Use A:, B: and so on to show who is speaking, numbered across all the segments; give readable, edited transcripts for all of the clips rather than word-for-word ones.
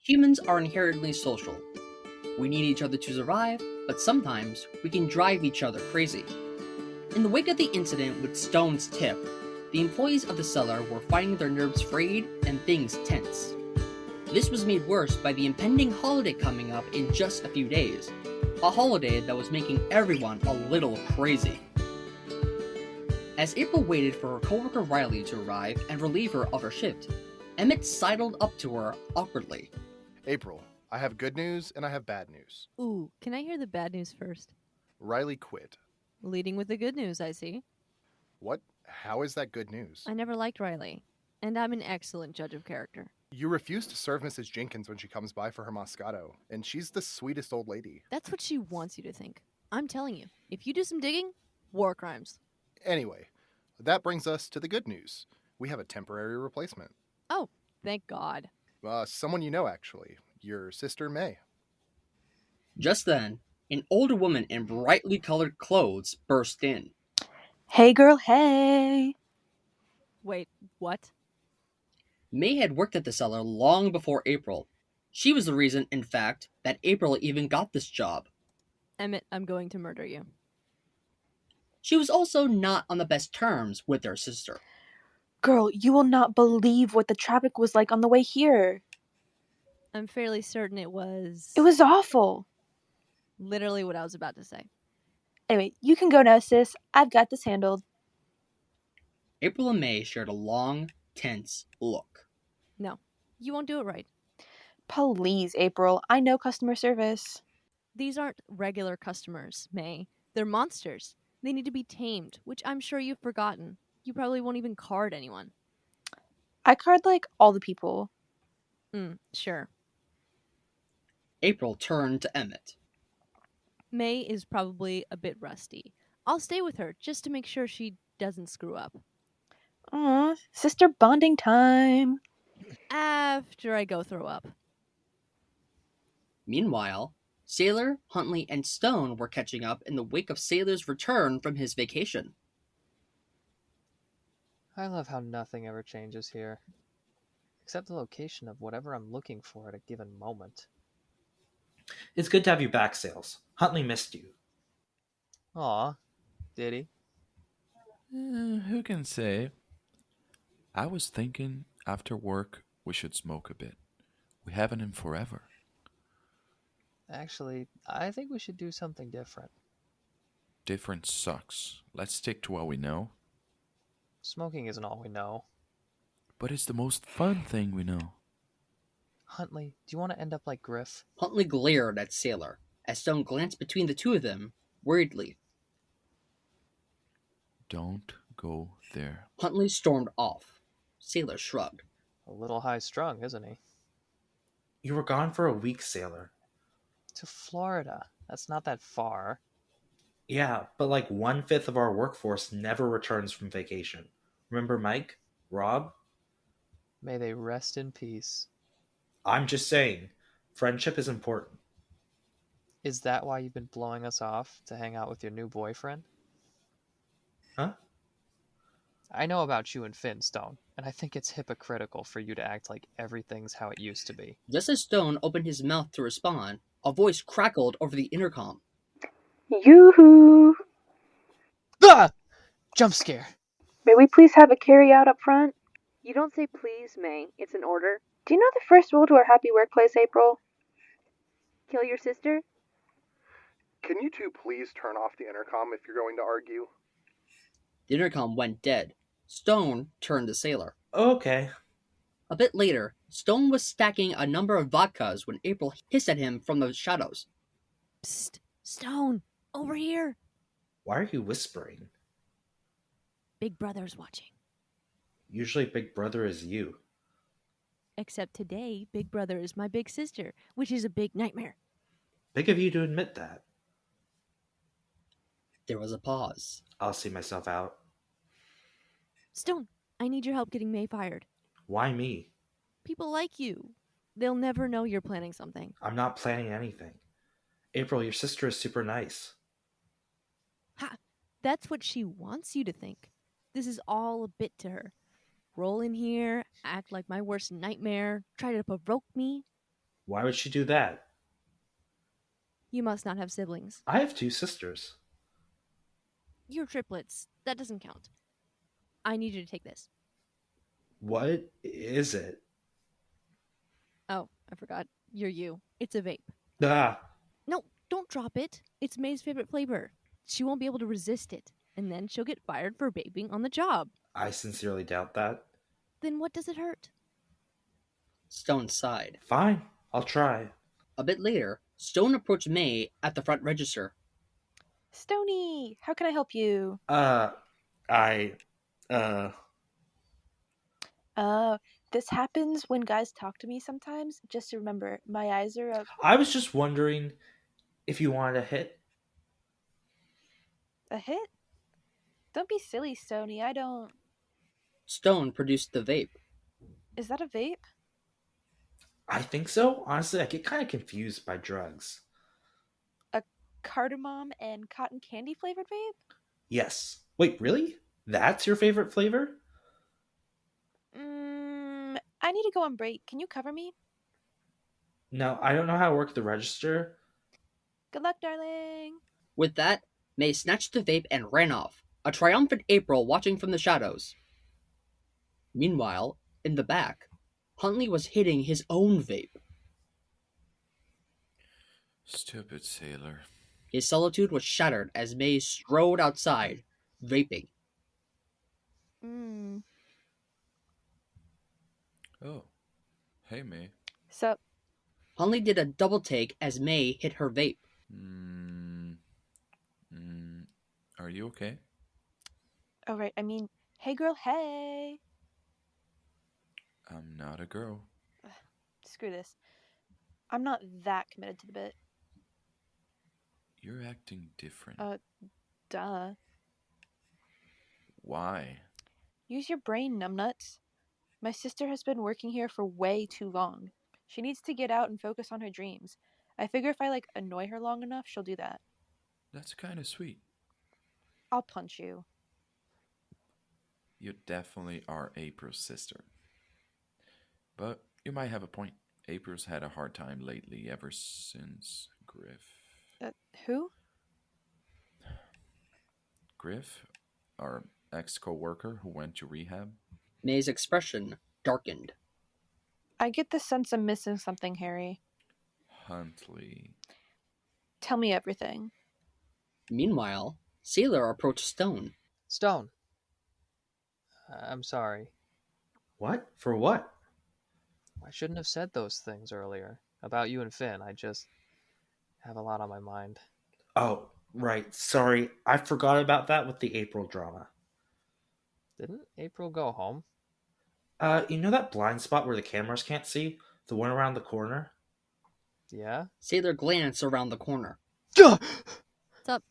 A: Humans are inherently social. We need each other to survive, but sometimes we can drive each other crazy. In the wake of the incident with Stone's tip, the employees of the cellar were finding their nerves frayed and things tense. This was made worse by the impending holiday coming up in just a few days, a holiday that was making everyone a little crazy. As April waited for her coworker Riley to arrive and relieve her of her shift, Emmett sidled up to her awkwardly.
B: April, I have good news and I have bad news.
C: Ooh, can I hear the bad news first?
B: Riley quit.
C: Leading with the good news, I see.
B: What? How is that good news?
C: I never liked Riley, and I'm an excellent judge of character.
B: You refuse to serve Mrs. Jenkins when she comes by for her Moscato, and she's the sweetest old lady.
C: That's what she wants you to think. I'm telling you, if you do some digging, war crimes.
B: Anyway, that brings us to the good news. We have a temporary replacement.
C: Oh, thank God.
B: Someone you know, actually. Your sister, May.
A: Just then, an older woman in brightly colored clothes burst in.
D: Hey girl, hey!
C: Wait, what?
A: May had worked at the cellar long before April. She was the reason, in fact, that April even got this job.
C: Emmett, I'm going to murder you.
A: She was also not on the best terms with her sister.
D: Girl, you will not believe what the traffic was like on the way here.
C: I'm fairly certain it was...
D: It was awful.
C: literally what I was about to say.
D: Anyway, you can go now, sis. I've got this handled.
A: April and May shared a long, tense look.
C: No, you won't do it right.
D: Please, April. I know customer service.
C: These aren't regular customers, May. They're monsters. They need to be tamed, which I'm sure you've forgotten. You probably won't even card anyone.
D: I card like all the people.
C: Sure.
A: April turned to Emmett.
C: May is probably a bit rusty. I'll stay with her just to make sure she doesn't screw up.
D: Aw, sister bonding time.
C: After I go throw up.
A: Meanwhile, Sailor, Huntley, and Stone were catching up in the wake of Sailor's return from his vacation.
E: I love how nothing ever changes here. Except the location of whatever I'm looking for at a given moment.
F: It's good to have you back, Sales. Huntley missed you.
E: Aw, did he?
G: Who can say? I was thinking after work we should smoke a bit. We haven't in forever.
E: Actually, I think we should do something different.
G: Different sucks. Let's stick to what we know.
E: Smoking isn't all we know.
G: But it's the most fun thing we know.
E: Huntley, do you want to end up like Griff?
A: Huntley glared at Sailor, as Stone glanced between the two of them, worriedly.
G: Don't go there.
A: Huntley stormed off. Sailor shrugged.
E: A little high-strung, isn't he?
F: You were gone for a week, Sailor.
E: To Florida. That's not that far.
F: Yeah, but like 1/5 of our workforce never returns from vacation. Remember Mike? Rob?
E: May they rest in peace.
F: I'm just saying, friendship is important.
E: Is that why you've been blowing us off to hang out with your new boyfriend?
F: Huh?
E: I know about you and Finn, Stone, and I think it's hypocritical for you to act like everything's how it used to be.
A: Just as Stone opened his mouth to respond, a voice crackled over the intercom.
D: Yoo-hoo!
E: Ah! Jump scare.
D: May we please have a carry-out up front?
C: You don't say please, May. It's an order.
D: Do you know the first rule to our happy workplace, April?
C: Kill your sister?
B: Can you two please turn off the intercom if you're going to argue?
A: The intercom went dead. Stone turned to Sailor.
F: Okay.
A: A bit later, Stone was stacking a number of vodkas when April hissed at him from the shadows.
C: Psst, Stone, over here.
F: Why are you whispering?
C: Big Brother's watching.
F: Usually Big Brother is you.
C: Except today, Big Brother is my big sister, which is a big nightmare.
F: Big of you to admit that.
A: There was a pause.
F: I'll see myself out.
C: Stone, I need your help getting May fired.
F: Why me?
C: People like you. They'll never know you're planning something.
F: I'm not planning anything. April, your sister is super nice.
C: Ha! That's what she wants you to think. This is all a bit to her. Roll in here, act like my worst nightmare, try to provoke me.
F: Why would she do that?
C: You must not have siblings.
F: I have 2 sisters.
C: You're triplets. That doesn't count. I need you to take this.
F: What is it?
C: Oh, I forgot. You're you. It's a vape.
F: Ah,
C: No, don't drop it. It's May's favorite flavor. She won't be able to resist it, and then she'll get fired for vaping on the job.
F: I sincerely doubt that.
C: Then what does it hurt?
A: Stone sighed.
F: Fine, I'll try.
A: A bit later, Stone approached May at the front register.
D: Stony, how can I help you?
F: I,
D: This happens when guys talk to me sometimes. Just to remember, my eyes are up.
F: I was just wondering if you wanted a hit.
D: A hit? Don't be silly, Stony. I don't.
A: Stone produced the vape.
D: Is that a vape?
F: I think so. Honestly, I get kind of confused by drugs.
D: A cardamom and cotton candy flavored vape?
F: Yes. Wait, really? That's your favorite flavor?
D: I need to go on break. Can you cover me?
F: No, I don't know how to work the register.
D: Good luck, darling.
A: With that, May snatched the vape and ran off, a triumphant April watching from the shadows. Meanwhile, in the back, Huntley was hitting his own vape.
G: Stupid sailor.
A: His solitude was shattered as May strode outside, vaping.
G: Oh, hey, May.
D: So,
A: Huntley did a double take as May hit her vape.
G: Are you okay?
D: oh right, I mean, hey girl, hey.
G: I'm not a girl.
D: Screw this. I'm not that committed to the bit.
G: You're acting different.
D: Duh.
G: Why?
D: Use your brain, numbnuts. My sister has been working here for way too long. She needs to get out and focus on her dreams. I figure if I, annoy her long enough, she'll do that.
G: That's kind of sweet.
D: I'll punch you.
G: You definitely are April's sister. But you might have a point. April's had a hard time lately ever since Griff.
D: Who?
G: Griff, our ex-co-worker who went to rehab.
A: May's expression darkened.
D: I get the sense I'm missing something, Harry.
G: Huntley.
D: Tell me everything.
A: Meanwhile, Cellar approached Stone.
E: Stone. I'm sorry.
F: What? For what?
E: I shouldn't have said those things earlier about you and Finn. I just have a lot on my mind.
F: Oh, right. Sorry. I forgot about that with the April drama.
E: Didn't April go home?
F: You know that blind spot where the cameras can't see? The one around the corner?
E: Yeah?
A: Cellar glanced around the corner.
C: What's up?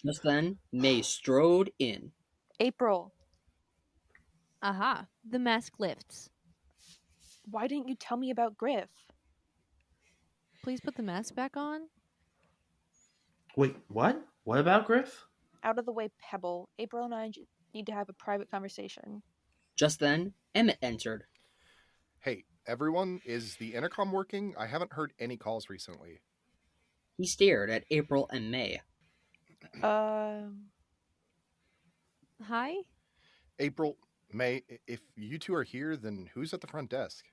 A: Just then, May strode in.
D: April,
C: Aha, the mask lifts.
D: why didn't you tell me about Griff?
C: Please put the mask back on.
F: Wait, what? What about Griff?
D: Out of the way, Pebble. April and I need to have a private conversation.
A: Just then, Emmett entered.
B: Hey, everyone, is the intercom working? I haven't heard any calls recently.
A: He stared at April and May.
C: Hi?
B: April, May, if you two are here, then who's at the front desk?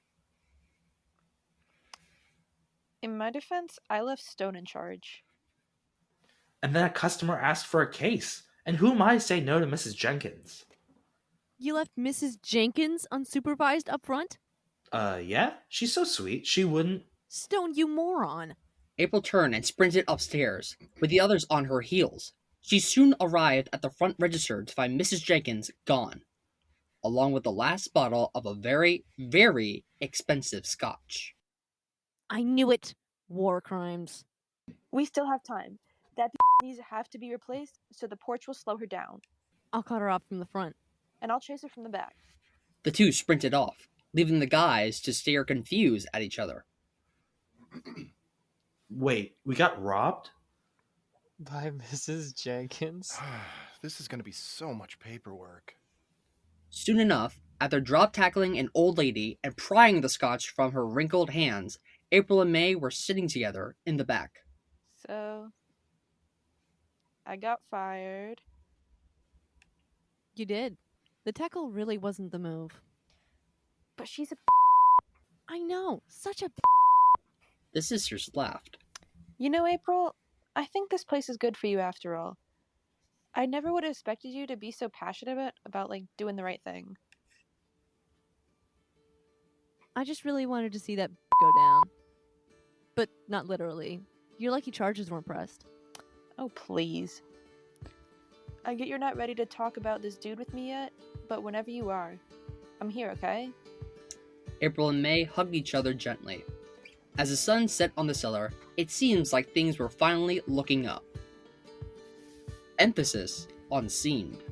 D: In my defense, I left Stone in charge.
F: And then a customer asked for a case. And who am I to say no to Mrs. Jenkins?
C: You left Mrs. Jenkins unsupervised up front?
F: Yeah? She's so sweet. She wouldn't...
C: Stone, you moron.
A: April turned and sprinted upstairs, with the others on her heels. She soon arrived at the front register to find Mrs. Jenkins gone, along with the last bottle of a very, very expensive scotch.
C: I knew it. War crimes.
D: We still have time. That needs to have to be replaced, so the porch will slow her down.
C: I'll cut her off from the front.
D: And I'll chase her from the back.
A: The two sprinted off, leaving the guys to stare confused at each other.
F: Wait, we got robbed?
E: By Mrs. Jenkins?
B: This is going to be so much paperwork.
A: Soon enough, after drop tackling an old lady and prying the scotch from her wrinkled hands, April and May were sitting together in the back.
D: So, I got fired.
C: You did. The tackle really wasn't the move.
D: But she's a.
C: I know, such a.
A: The sisters laughed.
D: You know, April, I think this place is good for you after all. I never would have expected you to be so passionate about like doing the right thing.
C: I just really wanted to see that go down. But not literally. Your lucky charges weren't pressed.
D: Oh, please. I get you're not ready to talk about this dude with me yet, but whenever you are, I'm here, okay?
A: April and May hugged each other gently. As the sun set on the cellar, it seems like things were finally looking up. Emphasis on seemed.